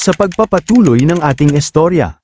sa pagpapatuloy ng ating istorya.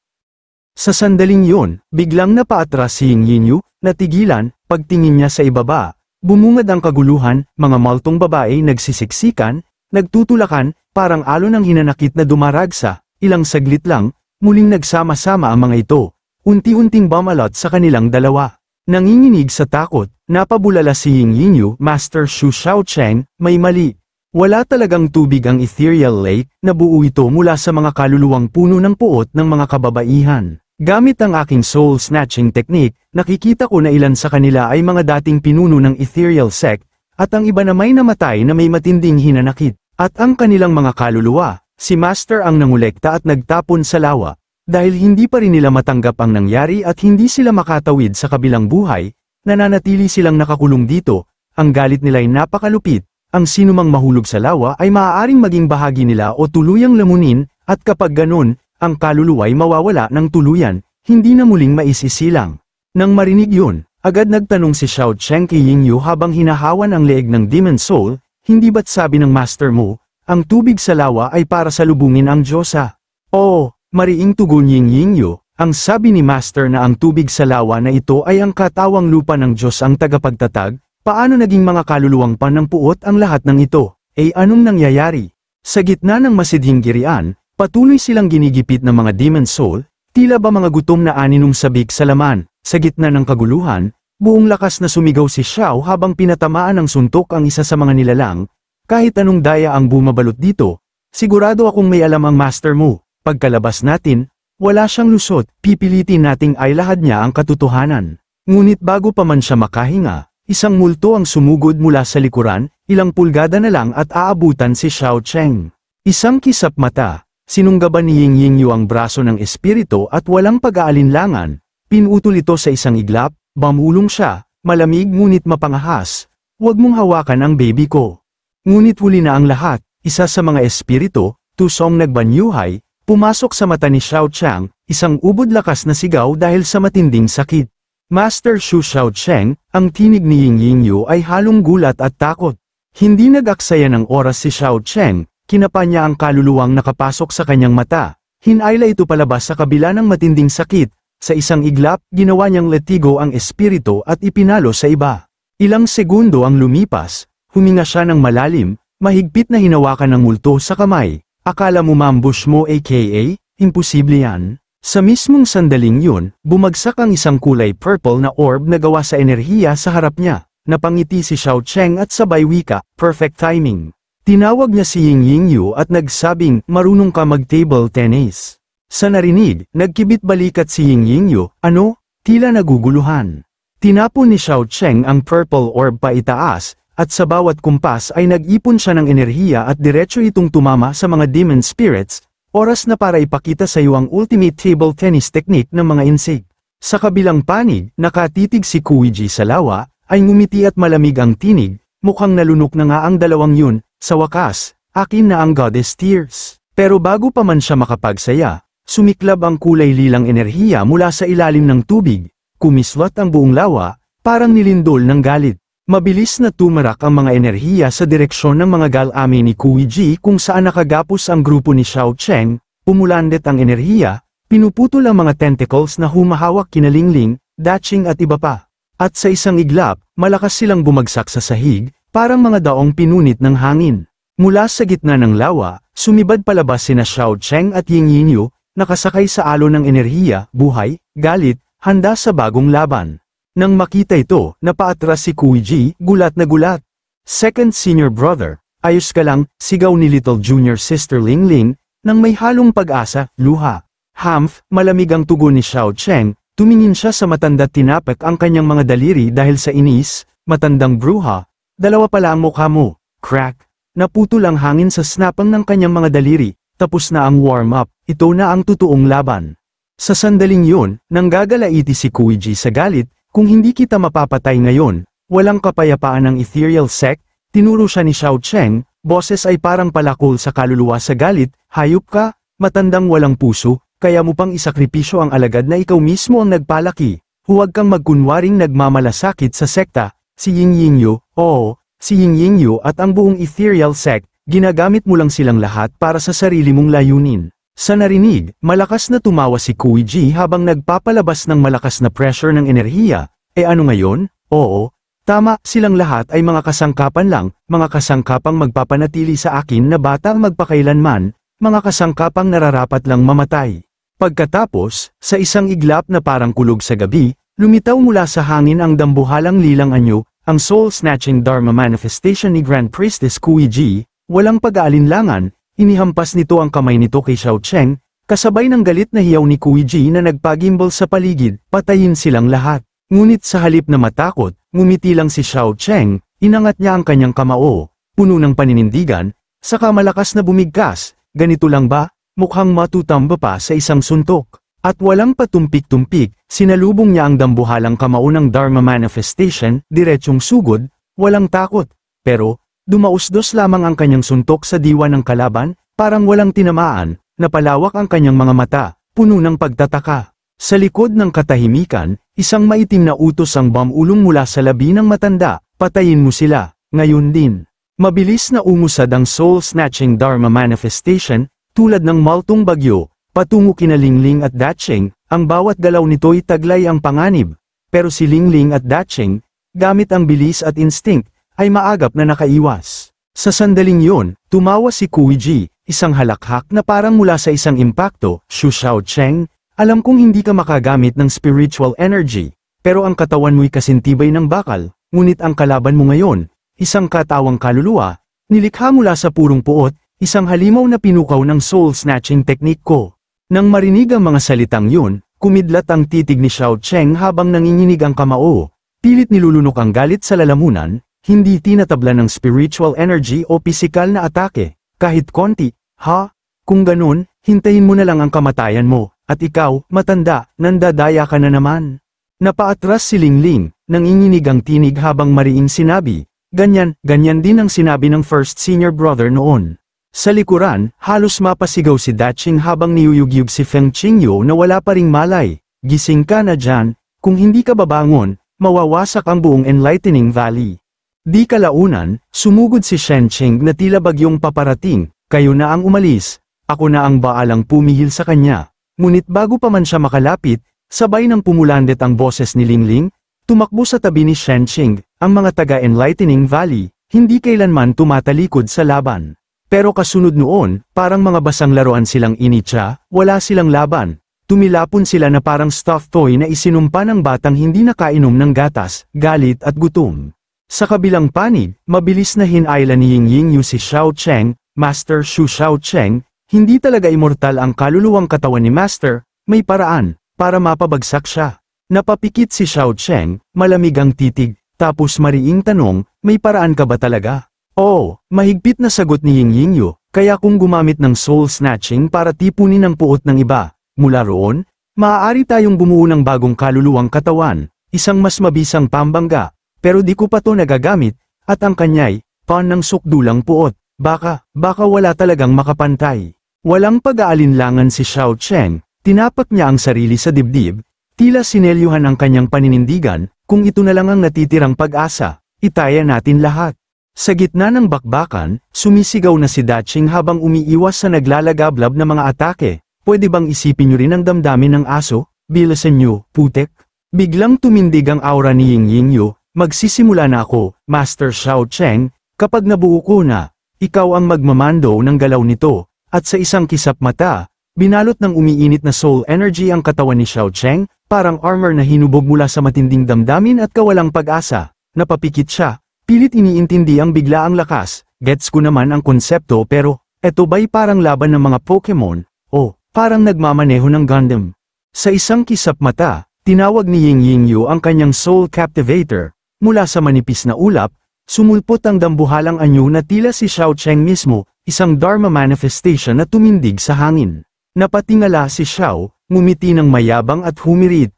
Sa sandaling yun, biglang napaatras si Ying Yinyu, natigilan, pagtingin niya sa ibaba, bumungad ang kaguluhan, mga maltong babae nagsisiksikan, nagtutulakan, parang alon ng hinanakit na dumaragsa, ilang saglit lang, muling nagsama-sama ang mga ito, unti-unting bumalot sa kanilang dalawa. Nanginginig sa takot, napabulala si Ying Yinyu, Master Shu Xiaocheng, may mali. Wala talagang tubig ang ethereal lake, nabuo ito mula sa mga kaluluwang puno ng puot ng mga kababaihan. Gamit ang aking soul snatching technique, nakikita ko na ilan sa kanila ay mga dating pinuno ng ethereal sect, at ang iba na may namatay na may matinding hinanakit. At ang kanilang mga kaluluwa, si Master ang nangulekta at nagtapon sa lawa. Dahil hindi pa rin nila matanggap ang nangyari at hindi sila makatawid sa kabilang buhay, nananatili silang nakakulong dito, ang galit nila'y napakalupit. Ang sinumang mahulog sa lawa ay maaaring maging bahagi nila o tuluyang lamunin, at kapag ganun, ang kaluluwa'y mawawala ng tuluyan, hindi na muling maisisilang. Nang marinig yun, agad nagtanong si Xiao Cheng kay Yingyu habang hinahawan ang leeg ng Demon Soul, hindi ba't sabi ng master mo, ang tubig sa lawa ay para salubungin ang Diyosa? Oo, mariing tugon Yingyu, ang sabi ni master na ang tubig sa lawa na ito ay ang katawang lupa ng Diyos ang tagapagtatag. Paano naging mga kaluluwang panampuot ang lahat ng ito? Anong nangyayari? Sa gitna ng masidhing girian, patuloy silang ginigipit ng mga demon soul, tila ba mga gutom na aninong sabik sa laman. Sa gitna ng kaguluhan, buong lakas na sumigaw si Xiao habang pinatamaan ng suntok ang isa sa mga nilalang. Kahit anong daya ang bumabalot dito, sigurado akong may alam ang master mo. Pagkalabas natin, wala siyang lusot, pipilitin nating ay lahad niya ang katotohanan. Ngunit bago pa man siya makahinga, isang multo ang sumugod mula sa likuran, ilang pulgada na lang at aabutan si Xiao Cheng. Isang kisap mata, sinunggaban ni Ying Yingyu ang braso ng espiritu at walang pag-aalinlangan, pinutol ito sa isang iglap, bamulong siya, malamig ngunit mapangahas, huwag mong hawakan ang baby ko. Ngunit huli na ang lahat, isa sa mga espiritu, tusong nagbanyuhay, pumasok sa mata ni Xiao Cheng, isang ubod lakas na sigaw dahil sa matinding sakit. Master Shu Xiaocheng, ang tinig ni Ying Yingyu ay halong gulat at takot. Hindi nag-aksaya ng oras si Xiaocheng, kinapa niya ang kaluluwang nakapasok sa kanyang mata. Hinayla ito palabas sa kabila ng matinding sakit. Sa isang iglap, ginawa niyang letigo ang espiritu at ipinalo sa iba. Ilang segundo ang lumipas, huminga siya ng malalim, mahigpit na hinawakan ng multo sa kamay. Akala mo ma-ambush mo aka? Imposible yan. Sa mismong sandaling yun, bumagsak ang isang kulay purple na orb na gawa sa enerhiya sa harap niya. Napangiti si Xiao Cheng at sabay wika, perfect timing. Tinawag niya si Ying Yingyu at nagsabing, marunong ka mag-table tennis. Sa narinig, nagkibit balikat si Ying Yingyu, ano? Tila naguguluhan. Tinapon ni Xiao Cheng ang purple orb pa itaas, at sa bawat kumpas ay nag-ipon siya ng enerhiya at diretso itong tumama sa mga demon spirits. Oras na para ipakita sa iyo ang ultimate table tennis technique ng mga insig. Sa kabilang panig, nakatitig si Kuiji sa lawa, ay ngumiti at malamig ang tinig, mukhang nalunok na nga ang dalawang yun, sa wakas, akin na ang goddess tears. Pero bago pa man siya makapagsaya, sumiklab ang kulay lilang enerhiya mula sa ilalim ng tubig, kumislot ang buong lawa, parang nilindol ng galit. Mabilis na tumarak ang mga enerhiya sa direksyon ng mga galami ni Kuiji kung saan nakagapos ang grupo ni Xiao Cheng, pumulandet ang enerhiya, pinuputol ang mga tentacles na humahawak kinalingling, daching at iba pa. At sa isang iglap, malakas silang bumagsak sa sahig, parang mga daong pinunit ng hangin. Mula sa gitna ng lawa, sumibad palabas sina Xiao Cheng at Ying Yingyu, nakasakay sa alon ng enerhiya, buhay, galit, handa sa bagong laban. Nang makita ito, napaatras si Kuiji, gulat na gulat. Second senior brother, ayos ka lang, sigaw ni little junior sister Ling Ling, nang may halong pag-asa, luha. Hamph, malamig ang tugon ni Xiao Cheng, tumingin siya sa matanda't tinapik ang kanyang mga daliri dahil sa inis, matandang bruha, dalawa pala ang mukha mo, crack. Naputol ang hangin sa snapang ng kanyang mga daliri, tapos na ang warm-up, ito na ang totoong laban. Sa sandaling yun, nanggagalaiti si Kuiji sa galit, kung hindi kita mapapatay ngayon, walang kapayapaan ng ethereal sect, tinuro siya ni Xiao Cheng, boses ay parang palakol sa kaluluwa sa galit, hayop ka, matandang walang puso, kaya mo pang isakripisyo ang alagad na ikaw mismo ang nagpalaki, huwag kang magkunwaring nagmamalasakit sa sekta, si Ying Yingyu, oo, si Ying Yingyu at ang buong ethereal sect, ginagamit mo lang silang lahat para sa sarili mong layunin. Sa narinig, malakas na tumawa si Kuiji habang nagpapalabas ng malakas na pressure ng enerhiya. Ano ngayon? Oo, tama, silang lahat ay mga kasangkapan lang, mga kasangkapang magpapanatili sa akin na bata magpakailanman, mga kasangkapang nararapat lang mamatay. Pagkatapos, sa isang iglap na parang kulog sa gabi, lumitaw mula sa hangin ang dambuhalang lilang anyo, ang soul-snatching Dharma manifestation ni Grand Priestess Kuiji. Walang pag-aalinlangan, inihampas nito ang kamay nito kay Xiao Cheng, kasabay ng galit na hiyaw ni Kuiji na nagpagimbal sa paligid, patayin silang lahat. Ngunit sa halip na matakot, ngumiti lang si Xiao Cheng, inangat niya ang kanyang kamao, puno ng paninindigan, saka malakas na bumigkas, ganito lang ba? Mukhang matutamba pa sa isang suntok. At walang patumpik-tumpik, sinalubong niya ang dambuhalang kamao ng Dharma manifestation, diretsyong sugod, walang takot. Pero, dumausdos lamang ang kanyang suntok sa diwa ng kalaban, parang walang tinamaan, napalawak ang kanyang mga mata, puno ng pagtataka. Sa likod ng katahimikan, isang maitim na utos ang bumulong mula sa labi ng matanda, patayin mo sila, ngayon din. Mabilis na umusad ang soul-snatching Dharma manifestation, tulad ng maltong bagyo, patungo kina Lingling at Dacheng, ang bawat galaw nito'y taglay ang panganib. Pero si Lingling at Dacheng, gamit ang bilis at instinct, ay maagap na nakaiwas. Sa sandaling yun, tumawa si Kuiji, isang halakhak na parang mula sa isang impakto. Shu Xiao Cheng, alam kong hindi ka makagamit ng spiritual energy, pero ang katawan mo'y kasintibay ng bakal, ngunit ang kalaban mo ngayon, isang katawang kaluluwa, nilikha mula sa purong puot, isang halimaw na pinukaw ng soul-snatching technique ko. Nang marinig ang mga salitang yun, kumidlat ang titig ni Xiao Cheng habang nanginginig ang kamao, pilit nilulunok ang galit sa lalamunan, hindi tinatabla ng spiritual energy o pisikal na atake, kahit konti. Ha? Kung ganun, hintayin mo na lang ang kamatayan mo, at ikaw, matanda, nandadaya ka na naman. Napaatras si Lingling, nanginginig ang tinig habang mariing sinabi, ganyan din ang sinabi ng first senior brother noon. Sa likuran, halos mapasigaw si Dacheng habang niyuyugyug si Feng Qingyo na wala pa ring malay. Gising ka na dyan, kung hindi ka babangon, mawawasak ang buong Enlightening Valley. Di kalaunan, sumugod si Shen Qing na tila bagyong paparating, kayo na ang umalis, ako na ang baalang pumihil sa kanya. Ngunit bago pa man siya makalapit, sabay ng pumulandet ang boses ni Lingling, tumakbo sa tabi ni Shen Qing, ang mga taga-Enlightening Valley, hindi kailanman tumatalikod sa laban. Pero kasunod noon, parang mga basang laruan silang initsa, wala silang laban. Tumilapon sila na parang stuffed toy na isinumpa ng batang hindi nakainom ng gatas, galit at gutom. Sa kabilang panig, mabilis na hinayla ni Ying Yu si Xiao Cheng, Master Shu Xiao Cheng, hindi talaga immortal ang kaluluwang katawan ni Master, may paraan, para mapabagsak siya. Napapikit si Xiao Cheng, malamig ang titig, tapos mariing tanong, may paraan ka ba talaga? Oo, mahigpit na sagot ni Ying Yu, kaya kung gumamit ng soul snatching para tipunin ang puot ng iba, mula roon, maaari tayong bumuo ng bagong kaluluwang katawan, isang mas mabisang pambangga, pero di ko pa to nagagamit, at ang kanya'y, pan ng sukdulang puot, baka wala talagang makapantay. Walang pag-aalinlangan si Xiao Cheng, tinapak niya ang sarili sa dibdib, tila sinelyuhan ang kanyang paninindigan, kung ito na lang ang natitirang pag-asa, itaya natin lahat. Sa gitna ng bakbakan, sumisigaw na si Dacheng habang umiiwas sa naglalagablab na mga atake. Pwede bang isipin niyo rin ang damdamin ng aso? Bilasan niyo, putek. Biglang tumindig ang aura ni Ying Yu, magsisimula na ako, Master Xiao Cheng, kapag nabuo ko na, ikaw ang magmamando ng galaw nito, at sa isang kisap mata, binalot ng umiinit na soul energy ang katawan ni Xiao Cheng, parang armor na hinubog mula sa matinding damdamin at kawalang pag-asa. Napapikit siya. Pilit iniintindi ang biglaang lakas, gets ko naman ang konsepto pero, eto ba'y parang laban ng mga Pokemon, o, parang nagmamaneho ng Gundam. Sa isang kisap mata, tinawag ni Ying Yu ang kanyang Soul Captivator, mula sa manipis na ulap, sumulpot ang dambuhalang anyo na tila si Xiao Cheng mismo, isang Dharma manifestation na tumindig sa hangin. Napatingala si Xiao, ngumiti ng mayabang at humirit,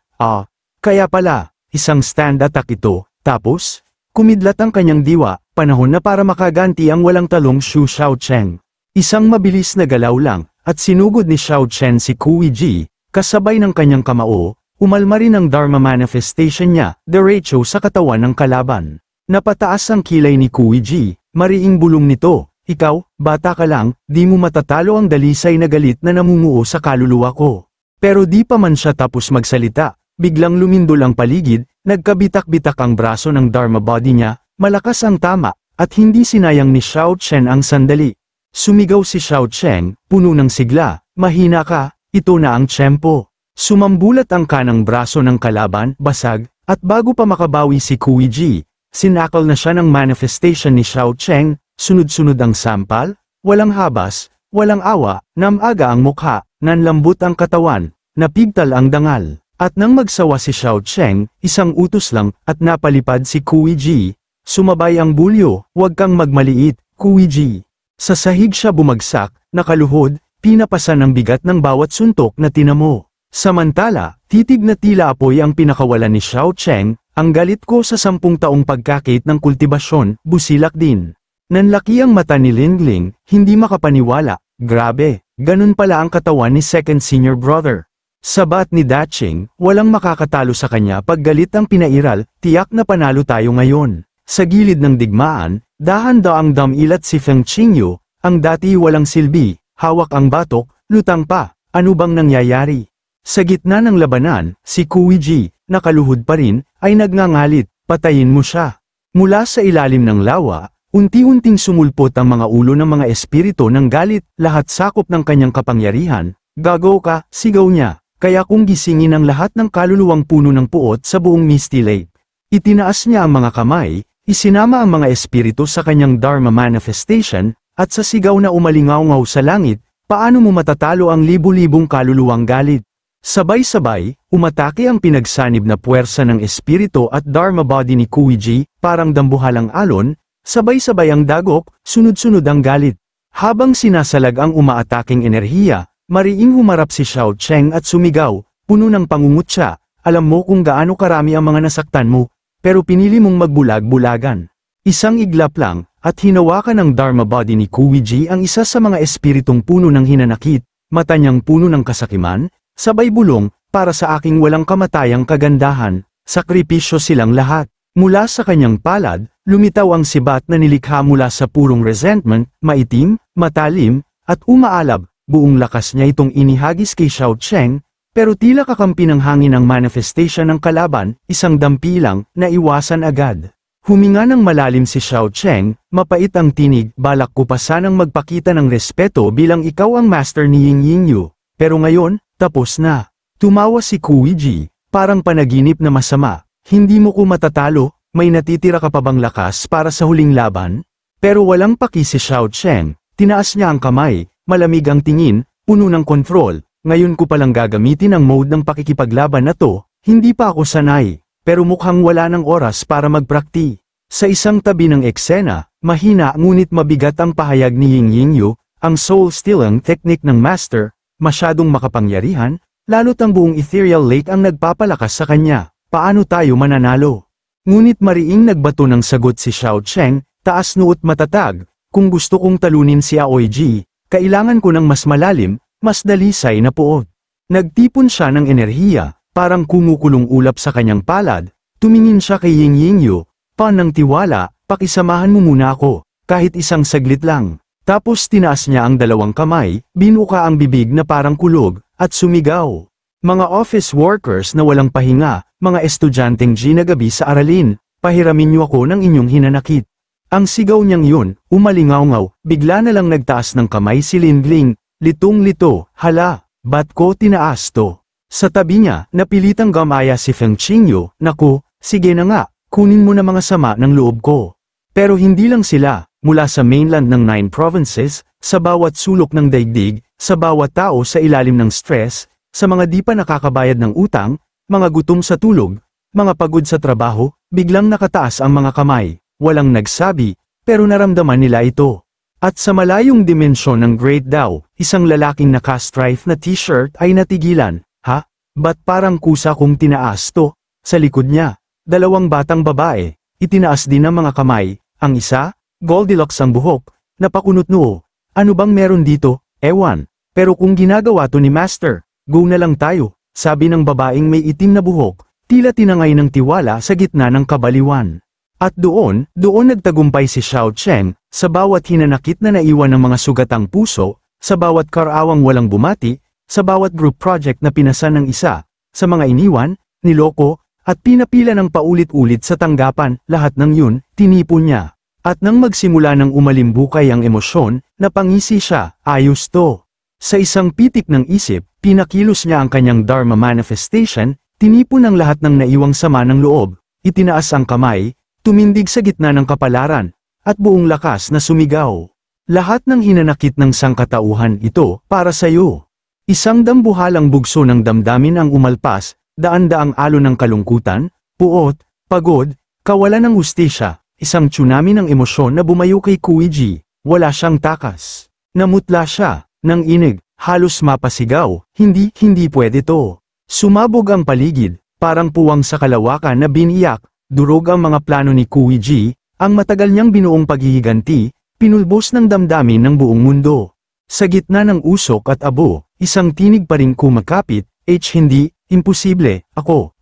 kaya pala, isang stand attack ito, tapos, kumidlat ang kanyang diwa, panahon na para makaganti ang walang talong Shu Xiao Cheng. Isang mabilis na galaw lang, at sinugod ni Xiao Chen si Kuiji, kasabay ng kanyang kamao, umalma rin ang Dharma manifestation niya, derecho sa katawan ng kalaban. Napataas ang kilay ni Kuiji, mariing bulong nito, ikaw, bata ka lang, di mo matatalo ang dalisay na galit na namumuo sa kaluluwa ko. Pero di pa man siya tapos magsalita, biglang lumindol ang paligid, nagkabitak-bitak ang braso ng Dharma body niya, malakas ang tama, at hindi sinayang ni Xiao Chen ang sandali. Sumigaw si Xiao Chen, puno ng sigla, mahina ka, ito na ang tiyempo. Sumambulat ang kanang braso ng kalaban, basag, at bago pa makabawi si Kui Ji, sinakal na siya ng manifestation ni Xiao Chen, sunod-sunod ang sampal, walang habas, walang awa, namaga ang mukha, nanlambot ang katawan, napigtal ang dangal. At nang magsawa si Xiao Chen, isang utos lang, at napalipad si Kui Ji. Sumabay ang bulyo, huwag kang magmaliit, Kui Ji. Sa sahig siya bumagsak, nakaluhod, pinapasan ng bigat ng bawat suntok na tinamo. Samantala, titig na tila apoy ang pinakawalan ni Xiao Chen, ang galit ko sa 10 taong pagkakit ng kultibasyon, busilak din. Nanlaki ang mata ni Lingling, hindi makapaniwala, grabe, ganun pala ang katawan ni second senior brother. Sabat ni Daching, walang makakatalo sa kanya pag galit ang pinairal, tiyak na panalo tayo ngayon. Sa gilid ng digmaan, dahan-daang damilat si Feng Qingyu, ang dati walang silbi, hawak ang batok, lutang pa, ano bang nangyayari? Sa gitna ng labanan, si Kui Ji, nakaluhod pa rin, ay nagngangalit, patayin mo siya. Mula sa ilalim ng lawa, unti-unting sumulpot ang mga ulo ng mga espiritu ng galit, lahat sakop ng kanyang kapangyarihan. Gago ka, sigaw niya, kaya kung gisingin ang lahat ng kaluluwang puno ng puot sa buong Misty Lake. Itinaas niya ang mga kamay, isinama ang mga espiritu sa kanyang Dharma manifestation, at sa sigaw na umalingaw-ngaw sa langit, paano mo matatalo ang libu-libong kaluluwang galit? Sabay-sabay, umatake ang pinagsanib na puwersa ng espiritu at Dharma body ni Kui Ji, parang dambuhalang alon, sabay-sabay ang dagok, sunod-sunod ang galit. Habang sinasalag ang umaataking enerhiya, mariing humarap si Xiao Chen at sumigaw, puno ng pangungutya, alam mo kung gaano karami ang mga nasaktan mo, pero pinili mong magbulag-bulagan. Isang iglap lang, at hinawakan ng Dharma body ni Kui Ji ang isa sa mga espiritong puno ng hinanakit, mata niyang puno ng kasakiman, sabay bulong, para sa aking walang kamatayang kagandahan, sakripisyo silang lahat. Mula sa kanyang palad, lumitaw ang sibat na nilikha mula sa purong resentment, maitim, matalim, at umaalab, buong lakas niya itong inihagis kay Xiao Chen, pero tila kakampi ng hangin ang manifestation ng kalaban, isang dampi lang, na iwasan agad. Huminga ng malalim si Xiao Chen, mapait ang tinig, balak ko pa sanang magpakita ng respeto bilang ikaw ang master ni Ying Yingyu, pero ngayon, tapos na. Tumawa si Kui Ji, parang panaginip na masama. Hindi mo ko matatalo, may natitira ka pa bang lakas para sa huling laban? Pero walang paki si Xiao Chen, tinaas niya ang kamay, malamig ang tingin, puno ng kontrol. Ngayon ko palang gagamitin ang mode ng pakikipaglaban na to, hindi pa ako sanay, pero mukhang wala ng oras para magprakti. Sa isang tabi ng eksena, mahina ngunit mabigat ang pahayag ni Ying Yingyu, ang soul stealing technique ng master, masyadong makapangyarihan, lalo't ang buong ethereal lake ang nagpapalakas sa kanya. Paano tayo mananalo? Ngunit mariing nagbato ng sagot si Xiao Chen, taas noo at matatag, kung gusto kong talunin si Aoi Ji, kailangan ko ng mas malalim, mas dalisay na puot. Nagtipon siya ng enerhiya, parang kumukulong ulap sa kanyang palad, tumingin siya kay Ying Yingyu, panang tiwala, pakisamahan mo muna ako, kahit isang saglit lang. Tapos tinaas niya ang dalawang kamay, binuka ang bibig na parang kulog, at sumigaw. Mga office workers na walang pahinga, mga estudyanteng ginagabi sa aralin, pahiramin niyo ako ng inyong hinanakit. Ang sigaw niyang yun, umalingaw-ngaw, bigla na lang nagtaas ng kamay si Lingling, litong-lito, hala, ba't ko tinaas to? Sa tabi niya, napilitang gamaya si Feng Qingyu, naku, sige na nga, kunin mo na mga sama ng loob ko. Pero hindi lang sila. Mula sa mainland ng 9 provinces, sa bawat sulok ng daigdig, sa bawat tao sa ilalim ng stress, sa mga di pa nakakabayad ng utang, mga gutom sa tulog, mga pagod sa trabaho, biglang nakataas ang mga kamay. Walang nagsabi, pero naramdaman nila ito. At sa malayong dimensyon ng Great Dao, isang lalaking naka-stripe na t-shirt ay natigilan. Ha? Ba't parang kusa kong tinaas to? Sa likod niya, 2 batang babae, itinaas din ang mga kamay, ang isa, Goldilocks ang buhok, napakunot noo. Ano bang meron dito? Ewan. Pero kung ginagawa to ni Master, go na lang tayo, sabi ng babaeng may itim na buhok, tila tinangay ng tiwala sa gitna ng kabaliwan. At doon nagtagumpay si Xiao Cheng, sa bawat hinanakit na naiwan ng mga sugatang puso, sa bawat karawang walang bumati, sa bawat group project na pinasan ng isa, sa mga iniwan, niloko, at pinapila ng paulit-ulit sa tanggapan, lahat ng yun, tinipon niya. At nang magsimula ng umalimbukay ang emosyon, napangisi siya, ayos to. Sa isang pitik ng isip, pinakilos niya ang kanyang Dharma manifestation, tinipon ang lahat ng naiwang sama ng loob, itinaas ang kamay, tumindig sa gitna ng kapalaran, at buong lakas na sumigaw. Lahat ng hinanakit ng sangkatauhan ito, para sa'yo. Isang dambuhalang bugso ng damdamin ang umalpas, daan-daang alon ng kalungkutan, puot, pagod, kawalan ng hustisya, isang tsunami ng emosyon na bumayo kay Kuiji. Wala siyang takas. Namutla siya, nang inig, halos mapasigaw, hindi pwede to. Sumabog ang paligid, parang puwang sa kalawakan na biniyak, durog ang mga plano ni Kuiji, ang matagal niyang binuong paghihiganti, pinulbos ng damdamin ng buong mundo. Sa gitna ng usok at abo, isang tinig pa rin kumakapit, hindi, imposible,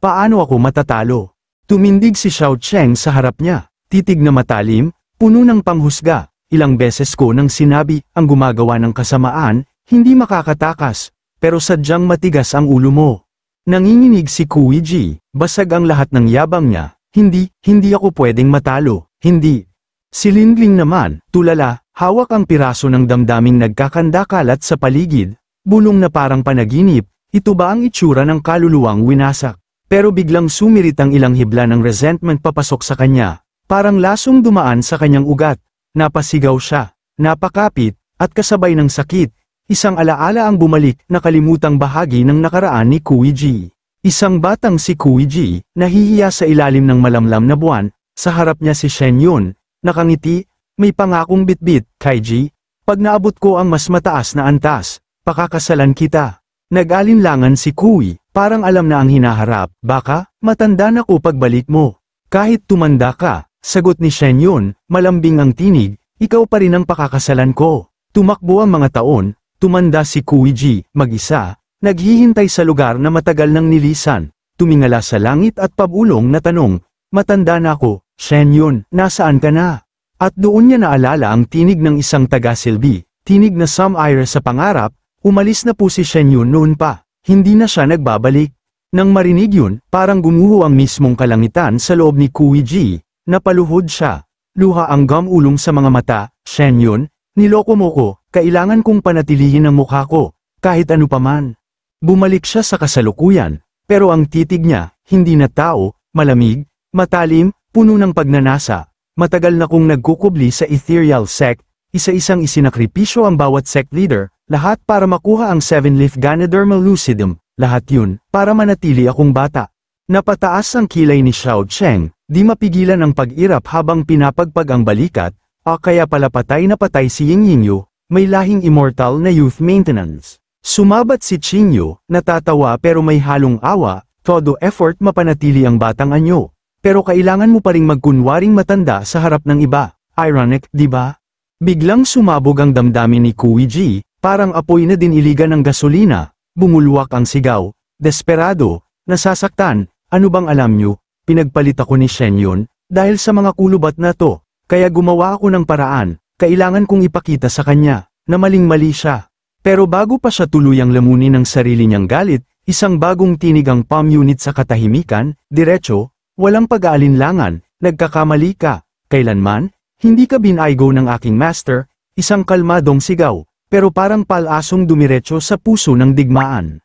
paano ako matatalo? Tumindig si Xiao Cheng sa harap niya, titig na matalim, puno ng panghusga, ilang beses ko nang sinabi, ang gumagawa ng kasamaan, hindi makakatakas, pero sadyang matigas ang ulo mo. Nanginginig si Kuiji, basag ang lahat ng yabang niya, hindi ako pwedeng matalo, hindi. Si Lingling naman, tulala, hawak ang piraso ng damdaming nagkakandakalat sa paligid, bulong na parang panaginip, ito ba ang itsura ng kaluluwang winasak? Pero biglang sumirit ang ilang hibla ng resentment papasok sa kanya, parang lasong dumaan sa kanyang ugat, napasigaw siya, napakapit, at kasabay ng sakit, isang alaala ang bumalik na kalimutang bahagi ng nakaraan ni Kuiji. Isang batang si Kuiji, nahihiya sa ilalim ng malamlam na buwan, sa harap niya si Shen Yun, nakangiti, may pangakong bitbit, Kaiji, pag naabot ko ang mas mataas na antas, pakakasalan kita. Nag-alinlangan si Kui, parang alam na ang hinaharap, baka, matanda na ko pagbalik mo. Kahit tumanda ka, sagot ni Shen Yun, malambing ang tinig, ikaw pa rin ang pakakasalan ko. Tumakbo ang mga taon, tumanda si Kuiji, mag-isa, naghihintay sa lugar na matagal nang nilisan, tumingala sa langit at pabulong na tanong, matanda na ako, Shen Yun, nasaan ka na? At doon niya naalala ang tinig ng isang taga-silbi, tinig na sum-ire sa pangarap, umalis na po si Shen Yun noon pa, hindi na siya nagbabalik. Nang marinig yun, parang gumuho ang mismong kalangitan sa loob ni Kuiji, napaluhod siya. Luha ang gumulong sa mga mata, Shen Yun, niloko mo ko, kailangan kong panatilihin ang mukha ko, kahit ano paman. Bumalik siya sa kasalukuyan, pero ang titig niya, hindi na tao, malamig, matalim, puno ng pagnanasa. Matagal na kong nagkukubli sa ethereal sect, isa-isang isinakripisyo ang bawat sect leader, lahat para makuha ang 7-leaf Ganoderma lucidum, lahat yun, para manatili akong bata. Napataas ang kilay ni Xiao Cheng, di mapigilan ang pag-irap habang pinapagpag ang balikat, kaya pala patay na patay si Ying Yingyu, may lahing immortal na youth maintenance. Sumabat si Qingyu, natatawa pero may halong awa, todo effort mapanatili ang batang anyo. Pero kailangan mo pa ring magkunwaring matanda sa harap ng iba, ironic, di ba? Biglang sumabog ang damdamin ni Kuiji, parang apoy na diniligan ng gasolina, bumulwak ang sigaw, desperado, nasasaktan, ano bang alam nyo, pinagpalit ako ni Shen Yun, dahil sa mga kulubat na to, kaya gumawa ako ng paraan, kailangan kong ipakita sa kanya, na maling-mali siya. Pero bago pa siya tuluyang lamunin ng sarili niyang galit, isang bagong tinig ang palm unit sa katahimikan, diretso, walang pag-aalinlangan, nagkakamali ka, kailanman, hindi ka binaygo ng aking master, isang kalmadong sigaw, pero parang palasong dumiretso sa puso ng digmaan.